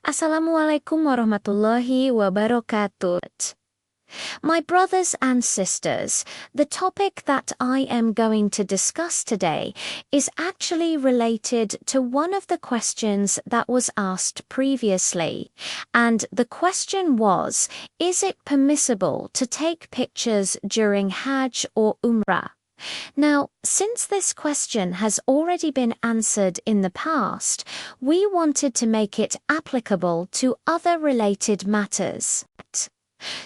Assalamualaikum warahmatullahi wabarakatuh. My brothers and sisters, the topic that I am going to discuss today is actually related to one of the questions that was asked previously. And the question was, is it permissible to take pictures during Hajj or Umrah? Now, since this question has already been answered in the past, we wanted to make it applicable to other related matters.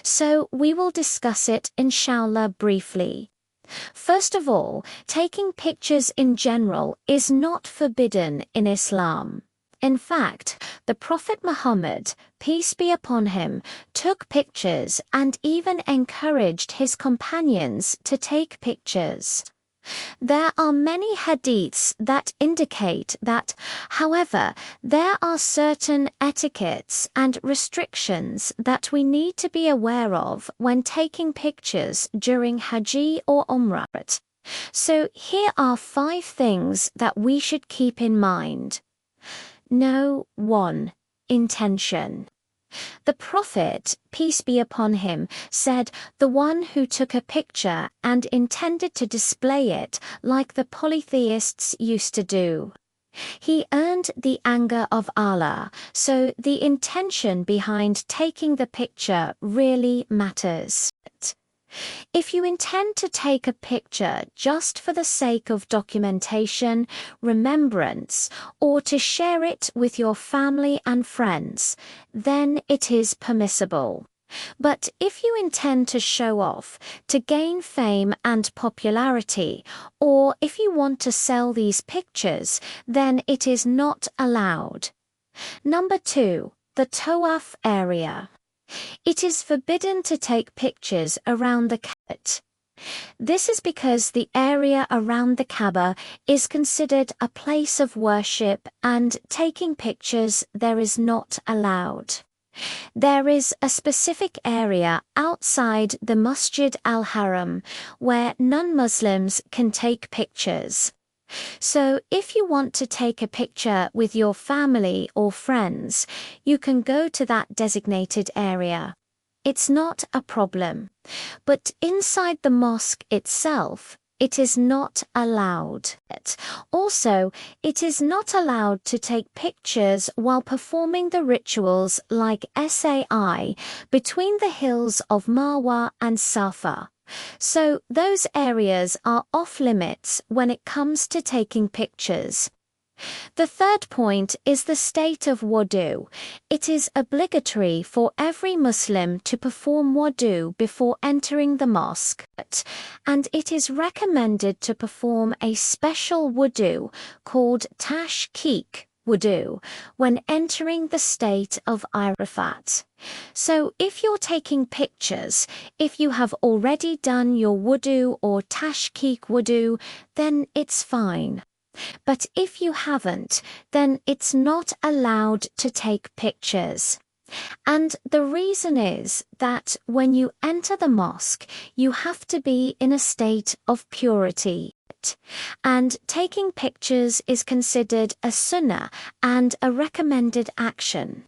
So we will discuss it inshallah briefly. First of all, taking pictures in general is not forbidden in Islam. In fact, the Prophet Muhammad, peace be upon him, took pictures and even encouraged his companions to take pictures. There are many hadiths that indicate that, however, there are certain etiquettes and restrictions that we need to be aware of when taking pictures during Hajj or Umrah. So here are 5 things that we should keep in mind. 1. Intention. The Prophet, peace be upon him, said, "The one who took a picture and intended to display it like the polytheists used to do, he earned the anger of Allah." So the intention behind taking the picture really matters. If you intend to take a picture just for the sake of documentation, remembrance, or to share it with your family and friends, then it is permissible. But if you intend to show off, to gain fame and popularity, or if you want to sell these pictures, then it is not allowed. 2. The Tawaf area. It is forbidden to take pictures around the Kaaba. This is because the area around the Kaaba is considered a place of worship, and taking pictures there is not allowed. There is a specific area outside the Masjid al-Haram where non-Muslims can take pictures. So if you want to take a picture with your family or friends, you can go to that designated area. It's not a problem. But inside the mosque itself, it is not allowed. Also, it is not allowed to take pictures while performing the rituals like Sa'i between the hills of Marwa and Safa. So those areas are off limits when it comes to taking pictures. The third point is the state of wudu. It is obligatory for every Muslim to perform wudu before entering the mosque, and it is recommended to perform a special wudu called tashkik wudu when entering the state of Arafat. So if you're taking pictures, if you have already done your wudu or tashkik wudu, then it's fine. But if you haven't, then it's not allowed to take pictures. And the reason is that when you enter the mosque, you have to be in a state of purity. And taking pictures is considered a sunnah and a recommended action.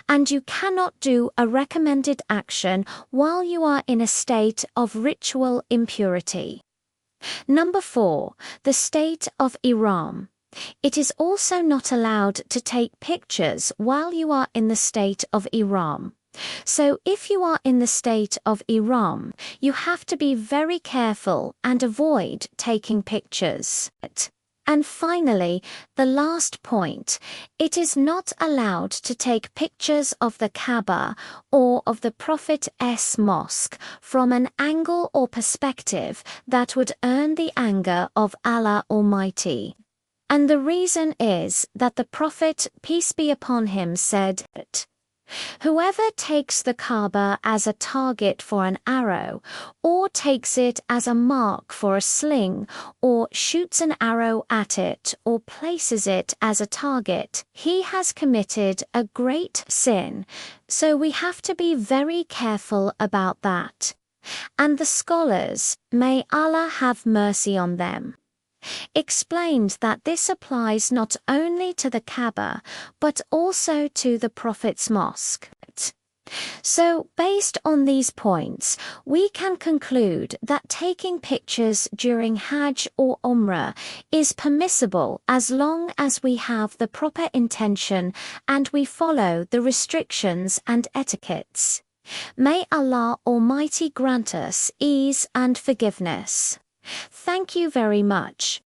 And you cannot do a recommended action while you are in a state of ritual impurity. 4. The state of Ihram. It is also not allowed to take pictures while you are in the state of Ihram. So if you are in the state of Ihram, you have to be very careful and avoid taking pictures. And finally, the last point, it is not allowed to take pictures of the Kaaba or of the Prophet's mosque from an angle or perspective that would earn the anger of Allah Almighty. And the reason is that the Prophet, peace be upon him, said, "Whoever takes the Kaaba as a target for an arrow, or takes it as a mark for a sling, or shoots an arrow at it, or places it as a target, he has committed a great sin." So we have to be very careful about that. And the scholars, may Allah have mercy on them, explained that this applies not only to the Kaaba, but also to the Prophet's mosque. So, based on these points, we can conclude that taking pictures during Hajj or Umrah is permissible as long as we have the proper intention and we follow the restrictions and etiquettes. May Allah Almighty grant us ease and forgiveness. Thank you very much.